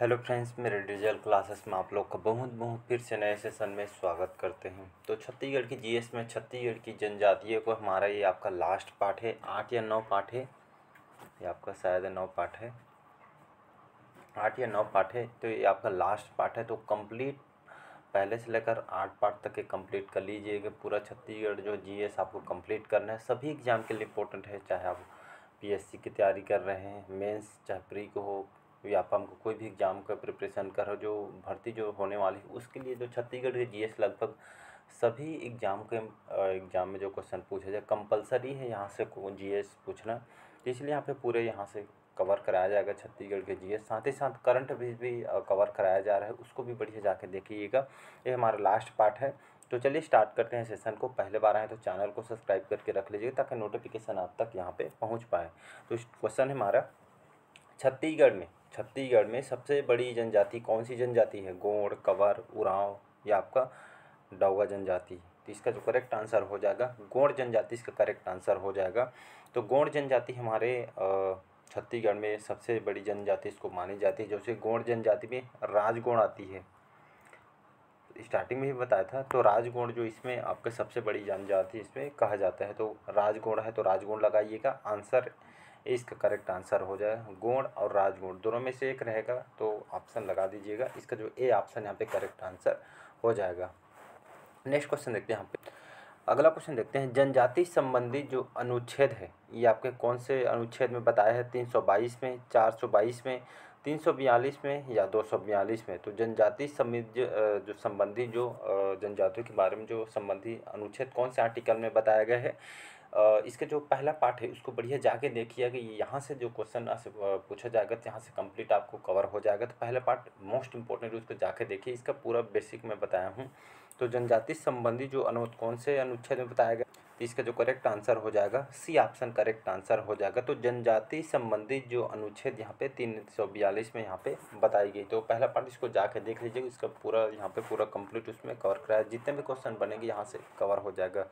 Hello friends, मेरे digital classes में आप लोग का बहुत बहुत फिर से नए सेशन में स्वागत करते हैं। तो छत्तीसगढ़ की जीएस में छत्तीसगढ़ की जनजातियों को हमारा ये आपका लास्ट पार्ट है। 8 या 9 पार्ट है, ये आपका शायद 9 पार्ट है, 8 या 9 पार्ट है। तो ये आपका लास्ट पार्ट है। तो कंप्लीट पहले से लेकर 8 पार्ट तक के कंप्लीट कर लीजिएगा। पूरा छत्तीसगढ़ जो जीएस आपको कंप्लीट करना है, सभी एग्ज़ाम के लिए इम्पोर्टेंट है। चाहे आप पीएससी की तैयारी कर रहे हैं, मेंस चाहे प्री को हो, या आप हमको कोई भी एग्ज़ाम का प्रिपरेशन कर रहे हो, जो भर्ती जो होने वाली है उसके लिए जो छत्तीसगढ़ के जीएस लगभग सभी एग्ज़ाम में जो क्वेश्चन पूछे जाए कंपलसरी है यहाँ से जीएस पूछना। तो इसलिए यहाँ पे पूरे यहाँ से कवर कराया जाएगा छत्तीसगढ़ के जीएस। साथ ही साथ करंट अफेयर्स भी कवर कराया जा रहा है, उसको भी बढ़िया जाके देखिएगा। ये हमारा लास्ट पार्ट है। तो चलिए स्टार्ट करते हैं सेशन को। पहले बार आए तो चैनल को सब्सक्राइब करके रख लीजिए ताकि नोटिफिकेशन आप तक यहाँ पे पहुँच पाए। तो क्वेश्चन है हमारा, छत्तीसगढ़ में सबसे बड़ी जनजाति कौन सी जनजाति है? गोंड, कवर, उरांव या आपका डौगा जनजाति। तो इसका जो करेक्ट आंसर हो जाएगा गोंड जनजाति, इसका करेक्ट आंसर हो जाएगा। तो गोंड जनजाति हमारे छत्तीसगढ़ में सबसे बड़ी जनजाति इसको मानी जाती है। जैसे गोंड जनजाति में राजगोंड आती है, स्टार्टिंग में ही बताया था। तो राजगोंड जो इसमें आपका सबसे बड़ी जनजाति इसमें कहा जाता है। तो राजगोंड है तो राजगोंड लगाइएगा। आंसर इसका करेक्ट आंसर हो जाएगा गोंड और राजगोंड, दोनों में से एक रहेगा तो ऑप्शन लगा दीजिएगा। इसका जो ए ऑप्शन यहाँ पे करेक्ट आंसर हो जाएगा। नेक्स्ट क्वेश्चन देखते हैं यहाँ पे। अगला क्वेश्चन देखते हैं, जनजाति संबंधी जो अनुच्छेद है ये आपके कौन से अनुच्छेद में बताया है? 322 में, 422 में, 342 में या 242 में? तो जनजाति जो संबंधी जो जनजातियों के बारे में जो संबंधी अनुच्छेद कौन से आर्टिकल में बताया गया है? इसका जो पहला पार्ट है उसको बढ़िया जाके देखिए कि यहाँ से जो क्वेश्चन पूछा जाएगा तो यहाँ से कंप्लीट आपको कवर हो जाएगा। तो पहला पार्ट मोस्ट इंपॉर्टेंट, उसको जाके देखिए। इसका पूरा बेसिक मैं बताया हूँ। तो जनजाति संबंधी जो कौन से अनुच्छेद में बताया गया, तो इसका जो करेक्ट आंसर हो जाएगा सी ऑप्शन करेक्ट आंसर हो जाएगा। तो जनजाति संबंधी जो अनुच्छेद यहाँ पे 342 में यहाँ पे बताई गई। तो पहला पार्ट इसको जाके देख लीजिए, इसका पूरा यहाँ पे पूरा कंप्लीट उसमें कवर कराया। जितने भी क्वेश्चन बनेंगे यहाँ से कवर हो जाएगा,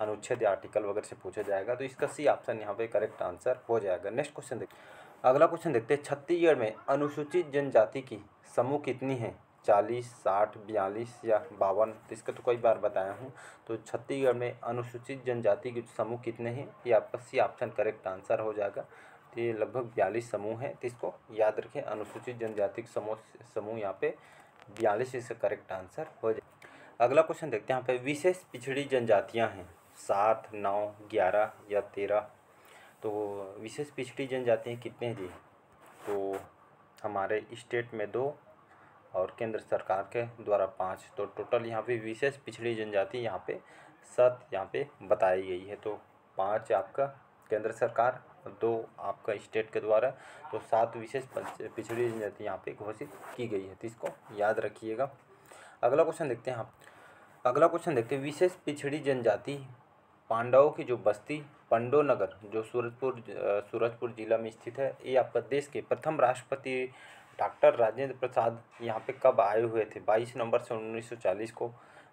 अनुच्छेद या आर्टिकल वगैरह से पूछा जाएगा। तो इसका सी ऑप्शन यहाँ पे करेक्ट आंसर हो जाएगा। नेक्स्ट क्वेश्चन देखते हैं। अगला क्वेश्चन देखते हैं, छत्तीसगढ़ में अनुसूचित जनजाति की समूह कितनी है? 40, 60, 42 या 52? तो इसका तो कई बार बताया हूँ। तो छत्तीसगढ़ में अनुसूचित जनजाति के समूह कितने हैं, ये आपका सी ऑप्शन करेक्ट आंसर हो जाएगा। तो ये लगभग 42 समूह है, तो इसको याद रखें। अनुसूचित जनजाति के समूह यहाँ पे 42, इसका करेक्ट आंसर हो जाएगा। अगला क्वेश्चन देखते हैं, यहाँ पे विशेष पिछड़ी जनजातियाँ हैं 7, 9, 11 या 13? तो विशेष पिछड़ी जनजातियाँ कितने हैं जी? तो हमारे स्टेट में 2 और केंद्र सरकार के द्वारा 5। तो टोटल यहाँ पे विशेष पिछड़ी जनजाति यहाँ पे 7 यहाँ पे बताई गई है। तो 5 आपका केंद्र सरकार, 2 आपका स्टेट के द्वारा, तो 7 विशेष पिछड़ी जनजाति यहाँ पे घोषित की गई है। तो इसको याद रखिएगा। अगला क्वेश्चन देखते हैं। अगला क्वेश्चन देखते हैं, विशेष पिछड़ी जनजाति पांडवों की जो बस्ती पंडो नगर जो सूरजपुर जिला में स्थित है, ये आपका देश के प्रथम राष्ट्रपति डॉक्टर राजेंद्र प्रसाद यहाँ पे कब आए हुए थे? 22 नवंबर सन 1940 को,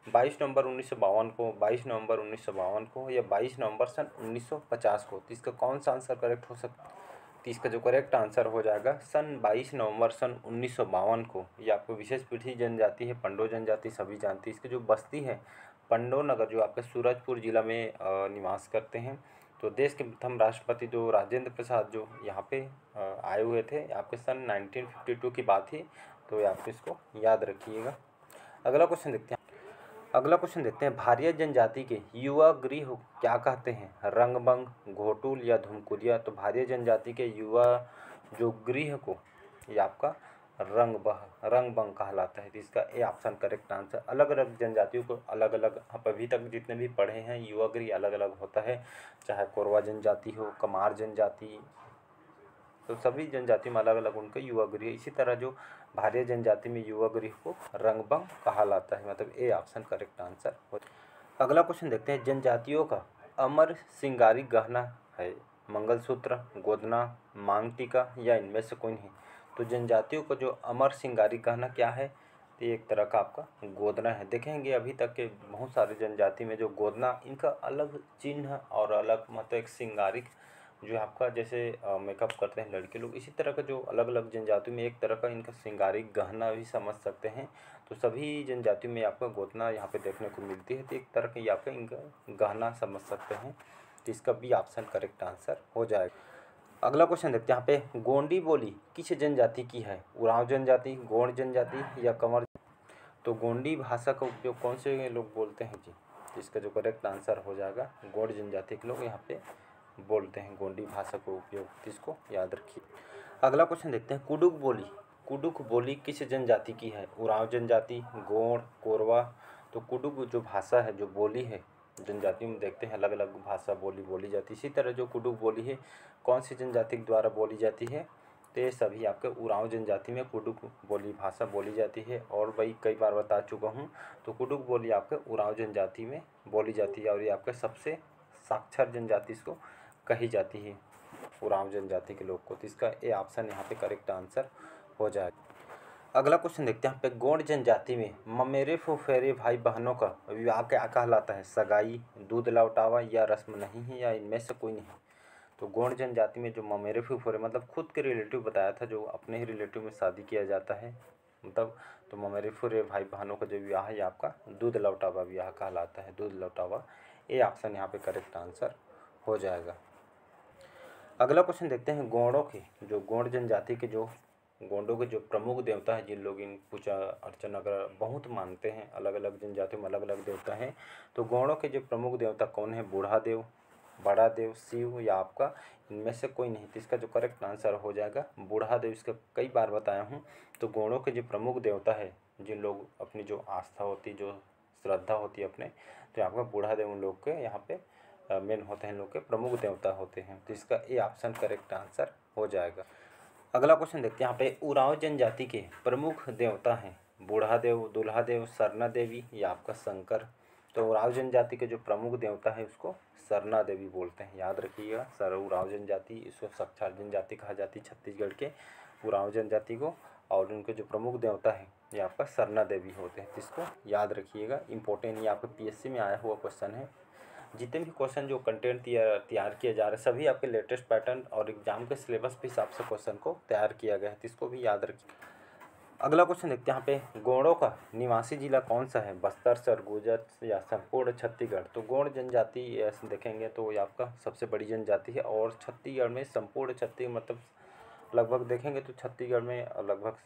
22 नवंबर 1952 को, 22 नवंबर 1952 को या 22 नवंबर सन 1950 को? तो इसका कौन सा आंसर करेक्ट हो सकता है? तो इसका जो करेक्ट आंसर हो जाएगा सन 22 नवंबर सन 1952 को। ये आपको विशेष पिछड़ी जनजाति है, पंडो जनजाति सभी जानती है। इसकी जो बस्ती है पंडो नगर जो आपके सूरजपुर जिला में निवास करते हैं। तो देश के प्रथम राष्ट्रपति जो राजेंद्र प्रसाद जो यहाँ पे आए हुए थे, आपके सन 1952 की बात ही। तो ये आप इसको याद रखिएगा। अगला क्वेश्चन देखते हैं। अगला क्वेश्चन देखते हैं, भारिया जनजाति के युवा गृह क्या कहते हैं? रंगबंग, घोटुल या धुमकुरिया? तो भारिया जनजाति के युवा जो गृह को ये आपका रंगबंग कहलाता है। तो इसका ए ऑप्शन करेक्ट आंसर। अलग अलग जनजातियों को अलग अलग, आप अभी तक जितने भी पढ़े हैं युवा गृह अलग अलग होता है, चाहे कोरवा जनजाति हो, कमार जनजाति, तो सभी जनजाति में अलग अलग उनका युवा गृह। इसी तरह जो भारिया जनजाति में युवा गृह को रंगबंग कहालाता है। मतलब ए ऑप्शन करेक्ट आंसर हो। अगला क्वेश्चन देखते हैं, जनजातियों का अमर श्रृंगारी गहना है मंगलसूत्र, गोदना, मांग टीका या इनमें से कोई नहीं? तो जनजातियों का जो अमर श्रृंगारी गहना क्या है? तो एक तरह का आपका गोदना है। देखेंगे अभी तक के बहुत सारे जनजाति में जो गोदना, इनका अलग चिन्ह और अलग मतलब एक श्रृंगारिक जो आपका जैसे मेकअप करते हैं लड़के लोग, इसी तरह का जो अलग अलग जनजातियों में एक तरह का इनका श्रृंगारिक गहना भी समझ सकते हैं। तो सभी जनजातियों में आपका गोतना यहाँ पे देखने को मिलती है, तो एक तरह का आपका इनका गहना समझ सकते हैं। तो इसका बी ऑप्शन करेक्ट आंसर हो जाएगा। अगला क्वेश्चन देखते हैं यहाँ पे, गोंडी बोली किस जनजाति की है? उरांव जनजाति, गोंड जनजाति या कंवर? तो गोंडी भाषा का उपयोग कौन से लोग बोलते हैं जी? तो इसका जो करेक्ट आंसर हो जाएगा, गोंड जनजाति के लोग यहाँ पे बोलते हैं गोंडी भाषा का उपयोग, इसको याद रखिए। अगला क्वेश्चन देखते हैं, कुडुक बोली, कुडुक बोली किस जनजाति की है? उरांव जनजाति, गोंड, कोरवा? तो कुडुक जो भाषा है, जो बोली है, जनजाति में देखते हैं अलग अलग भाषा बोली बोली जाती है, इसी तरह जो कुडुक बोली है कौन सी जनजाति के द्वारा बोली जाती है? तो ये सभी आपके उरांव जनजाति में कुडुक बोली भाषा बोली जाती है। और भाई कई बार बता चुका हूँ, तो कुडुक बोली आपके उरांव जनजाति में बोली जाती है, और ये आपके सबसे साक्षर जनजाति इसको कही जाती है, उरांव जनजाति के लोग को। तो इसका ए ऑप्शन यहाँ पे करेक्ट आंसर हो जाएगा। अगला क्वेश्चन देखते हैं यहाँ पे, गोंड जनजाति में ममेरे फुफेरे भाई बहनों का विवाह क्या कहलाता है? सगाई, दूध लौटावा या रस्म नहीं है, या इनमें से कोई नहीं? तो गोंड जनजाति में जो ममेरे फुफेरे मतलब खुद के रिलेटिव बताया था, जो अपने ही रिलेटिव में शादी किया जाता है, मतलब तो ममेरे फुफेरे भाई बहनों का जो विवाह है आपका दूध लौटावा विवाह कहलाता है, दूध लौटावा। ए ऑप्शन यहाँ पे करेक्ट आंसर हो जाएगा। अगला क्वेश्चन देखते हैं, गोंडों के जो गोंड जनजाति के जो गोंडों के जो प्रमुख देवता हैं, जिन लोग इन पूजा अर्चना अगर बहुत मानते हैं, अलग अलग जनजातियों में अलग अलग देवता हैं, तो गोंडों के जो प्रमुख देवता कौन है? बूढ़ा देव, बड़ा देव, शिव या आपका इनमें से कोई नहीं? तो इसका जो करेक्ट आंसर हो जाएगा बूढ़ा देव। इसका कई बार बताया हूँ। तो गोंडों के जो प्रमुख देवता है, जिन लोग अपनी जो आस्था होती, जो श्रद्धा होती है अपने, तो आपका बूढ़ा देव उन लोग के यहाँ पे मेन होते हैं, लोग के प्रमुख देवता होते हैं। तो इसका ए ऑप्शन करेक्ट आंसर हो जाएगा। अगला क्वेश्चन देखते हैं यहाँ पे, उरांव जनजाति के प्रमुख देवता हैं बूढ़ा देव, दुल्हा देव, सरना देवी या आपका शंकर? तो उरांव जनजाति के जो प्रमुख देवता है उसको सरना देवी बोलते हैं, याद रखिएगा। उरांव जनजाति, इसको साक्षर जनजाति कहा जाती है छत्तीसगढ़ के उरांव जनजाति को, और उनके जो प्रमुख देवता है ये आपका सरना देवी होते हैं। इसको याद रखिएगा, इंपॉर्टेंट, ये आपके पीएससी में आया हुआ क्वेश्चन है। जितने भी क्वेश्चन जो कंटेंट तैयार किए जा रहे हैं सभी आपके लेटेस्ट पैटर्न और एग्जाम के सिलेबस के हिसाब से क्वेश्चन को तैयार किया गया है, तो इसको भी याद रखिए। अगला क्वेश्चन देखते हैं यहाँ पे, गोंडों का निवासी जिला कौन सा है? बस्तर, सरगुजा या संपूर्ण छत्तीसगढ़? तो गोंड जनजाति ऐसे देखेंगे तो ये आपका सबसे बड़ी जनजाति है, और छत्तीसगढ़ में संपूर्ण छत्तीसगढ़ मतलब लगभग देखेंगे तो छत्तीसगढ़ में लगभग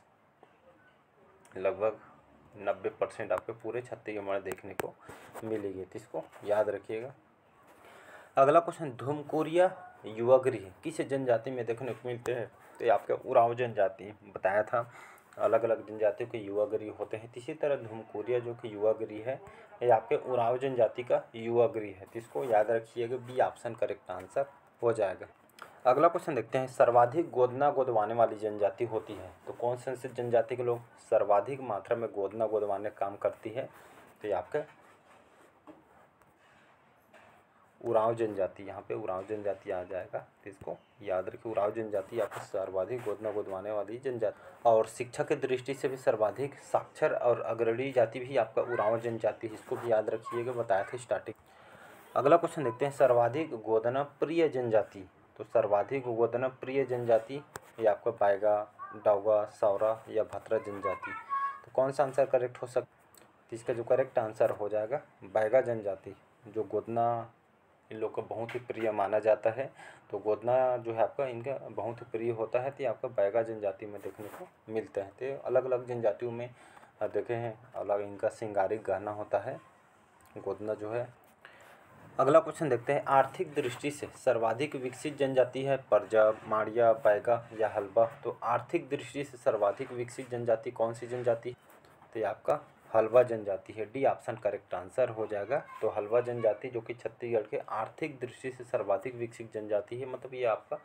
90% आपके पूरे छत्तीसगढ़ में देखने को मिलेगी, तो इसको याद रखिएगा। अगला क्वेश्चन, धुमकुरिया युवा गृह किस जनजाति में देखने को मिलते हैं? तो ये आपके उरांव जनजाति बताया था, अलग अलग जनजातियों के युवा गृह होते हैं। इसी तरह धुमकुरिया जो कि युवा गृह है ये आपके उरांव जनजाति का युवा गृह है, तो इसको याद रखिएगा, बी ऑप्शन करेक्ट आंसर हो जाएगा। अगला क्वेश्चन देखते हैं, सर्वाधिक गोदना गोदवाने वाली जनजाति होती है? तो कौन से जनजाति के लोग सर्वाधिक मात्रा में गोदना गोदवाने का काम करती है? तो ये आपका उरांव जनजाति, यहाँ पे उरांव जनजाति आ जाएगा, तो इसको याद रखिए। उरांव जनजाति आपका सर्वाधिक गोदना गोदवाने वाली जनजाति, और शिक्षा की दृष्टि से भी सर्वाधिक साक्षर और अग्रणी जाति भी आपका उरांव जनजाति, इसको भी याद रखिएगा, बताया था स्टार्टिंग। अगला क्वेश्चन देखते हैं, सर्वाधिक गोदना प्रिय जनजाति? तो सर्वाधिक गोदना प्रिय जनजाति ये आपका बैगा, डाउगा, सौरा या भतरा जनजाति? तो कौन सा आंसर करेक्ट हो सकता? तो इसका जो करेक्ट आंसर हो जाएगा बैगा जनजाति, जो गोदना इन लोग को बहुत ही प्रिय माना जाता है। तो गोदना जो है आपका इनका बहुत ही प्रिय होता है, तो ये आपका बैगा जनजाति में देखने को मिलता है। तो अलग अलग जनजातियों में देखे हैं अलग इनका श्रृंगारिक गहना होता है गोदना जो है। अगला क्वेश्चन देखते हैं, आर्थिक दृष्टि से सर्वाधिक विकसित जनजाति है परजा, माड़िया, बैगा या हल्बा? तो आर्थिक दृष्टि से सर्वाधिक विकसित जनजाति कौन सी जनजाति? तो ये आपका हल्बा जनजाति है, डी ऑप्शन करेक्ट आंसर हो जाएगा। तो हल्बा जनजाति जो कि छत्तीसगढ़ के आर्थिक दृष्टि से सर्वाधिक विकसित जनजाति है, मतलब ये आपका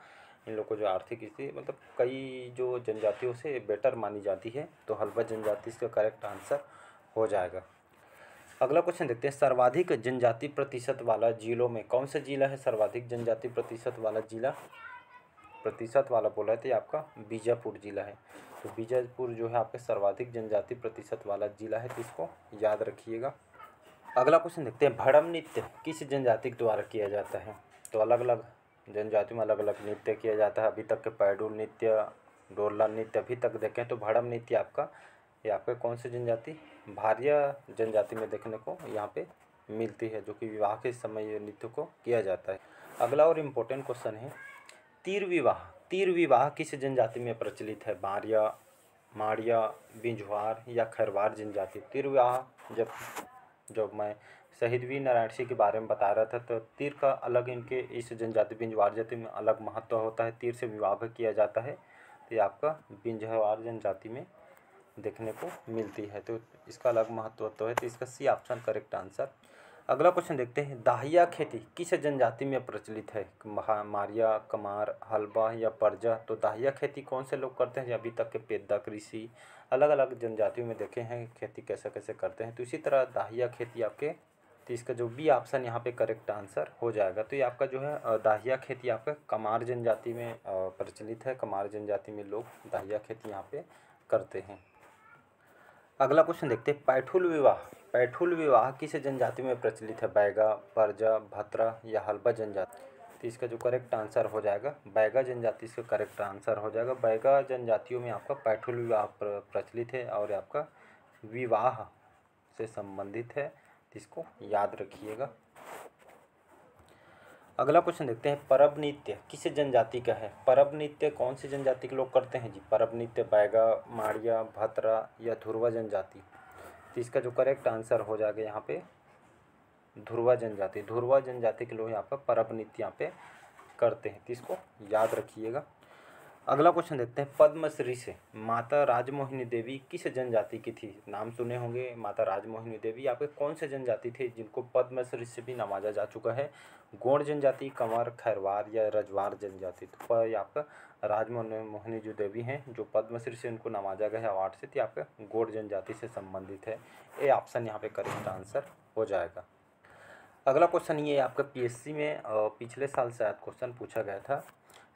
इन लोगों को जो आर्थिक स्थिति मतलब कई जो जनजातियों से बेटर मानी जाती है, तो हल्बा जनजाति इसका करेक्ट आंसर हो जाएगा। अगला क्वेश्चन देखते हैं, सर्वाधिक जनजाति प्रतिशत वाला जिलों में कौन सा जिला है? सर्वाधिक जनजाति प्रतिशत वाला जिला, प्रतिशत वाला बोला है तो ये आपका बीजापुर जिला है। तो बीजापुर जो है आपके सर्वाधिक जनजाति प्रतिशत वाला जिला है, तो इसको याद रखिएगा। अगला क्वेश्चन देखते हैं, भड़म नृत्य किस जनजाति के द्वारा किया जाता है? तो अलग अलग जनजातियों में अलग अलग नृत्य किया जाता है। अभी तक के पैडुल नृत्य, डोरला नृत्य अभी तक देखें तो भड़म नृत्य आपका, ये आपके कौन सी जनजाति, भारिया जनजाति में देखने को यहाँ पे मिलती है, जो कि विवाह के समय ये नृत्य को किया जाता है। अगला और इम्पोर्टेंट क्वेश्चन है तीर विवाह। तीर विवाह किस जनजाति में प्रचलित है? बारिया, माड़िया, बिंझवार या खैरवार जनजाति। तीर विवाह जब मैं शहीद वीर नारायण सिंह के बारे में बता रहा था, तो तीर का अलग इनके इस जनजाति बिंझवार जाति में अलग महत्व होता है, तीर से विवाह भी किया जाता है। तो ये आपका बिंझवार जनजाति में देखने को मिलती है, तो इसका अलग महत्व तो है, तो इसका सी ऑप्शन करेक्ट आंसर। अगला क्वेश्चन देखते हैं दाहिया खेती किस जनजाति में प्रचलित है? मारिया, कमार, हलबा या परजा। तो दाहिया खेती कौन से लोग करते हैं? अभी तक के पेद्दा कृषि अलग अलग जनजातियों में देखे हैं खेती कैसे कैसे करते हैं, तो इसी तरह दाहिया खेती आपके, तो इसका जो बी ऑप्शन यहाँ पे करेक्ट आंसर हो जाएगा। तो ये आपका जो है दाहिया खेती आपका कमार जनजाति में प्रचलित है, कमार जनजाति में लोग दाहिया खेती यहाँ पे करते हैं। अगला क्वेश्चन देखते हैं पैठुल विवाह। पैठुल विवाह किस जनजाति में प्रचलित है? बैगा, परजा, भत्रा या हलबा जनजाति। तो इसका जो करेक्ट आंसर हो जाएगा बैगा जनजाति, इसका करेक्ट आंसर हो जाएगा। बैगा जनजातियों में आपका पैठुल विवाह प्रचलित है और आपका विवाह से संबंधित है, तो इसको याद रखिएगा। अगला क्वेश्चन देखते हैं परब नृत्य किस जनजाति का है? परब नृत्य कौन सी जनजाति के लोग करते हैं जी? परब नृत्य बैगा, माड़िया, भत्रा या ध्रुवा जनजाति। तो इसका जो करेक्ट आंसर हो जाएगा यहाँ पे ध्रुवा जनजाति। ध्रुवा जनजाति के लोग यहाँ पर परब नृत्य यहाँ पे करते हैं, तो इसको याद रखिएगा। अगला क्वेश्चन देखते हैं पद्मश्री से माता राजमोहिनी देवी किस जनजाति की थी? नाम सुने होंगे माता राजमोहिनी देवी, आपके कौन से जनजाति थे जिनको पद्मश्री से भी नवाजा जा चुका है? गोंड जनजाति, कंवर, खैरवार या रजवार जनजाति। तो ये आपका राजमोहिनी जो देवी हैं जो पद्मश्री से उनको नवाजा गया है अवार्ड से, तो आपका गोंड जनजाति से संबंधित है। ये ऑप्शन यहाँ पे करेक्ट आंसर हो जाएगा। अगला क्वेश्चन ये आपका पीएससी में पिछले साल शायद क्वेश्चन पूछा गया था,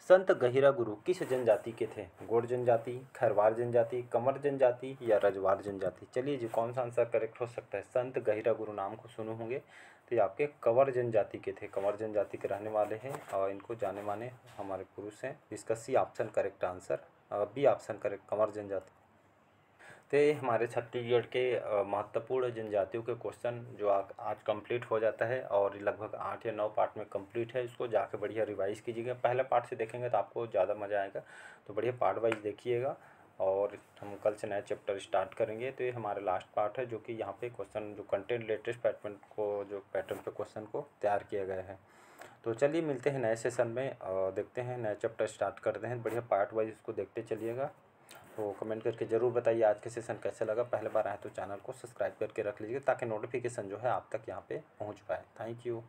संत गहिरा गुरु किस जनजाति के थे? गोंड जनजाति, खैरवार जनजाति, कंवर जनजाति या रजवार जनजाति। चलिए जी कौन सा आंसर करेक्ट हो सकता है? संत गहिरा गुरु नाम को सुने होंगे, तो ये आपके कंवर जनजाति के थे, कंवर जनजाति के रहने वाले हैं और इनको जाने माने हमारे पुरुष हैं। इसका C option correct answer, B option correct कंवर जनजाति। तो ये हमारे छत्तीसगढ़ के महत्वपूर्ण जनजातियों के क्वेश्चन जो आज कंप्लीट हो जाता है और लगभग 8 या 9 पार्ट में कंप्लीट है। इसको जाके बढ़िया रिवाइज कीजिएगा। पहले पार्ट से देखेंगे तो आपको ज़्यादा मज़ा आएगा, तो बढ़िया पार्ट वाइज देखिएगा। और हम कल से नया चैप्टर स्टार्ट करेंगे। तो ये हमारा लास्ट पार्ट है जो कि यहाँ पे क्वेश्चन जो कंटेंट लेटेस्ट पैटर्न को जो पैटर्न पे क्वेश्चन को तैयार किया गया है। तो चलिए मिलते हैं नए सेशन में, देखते हैं नया चैप्टर स्टार्ट करते हैं। बढ़िया पार्ट वाइज इसको देखते चलिएगा। तो कमेंट करके ज़रूर बताइए आज के सेशन कैसे लगा। पहले बार आए तो चैनल को सब्सक्राइब करके रख लीजिए ताकि नोटिफिकेशन जो है आप तक यहाँ पे पहुँच पाए। Thank you.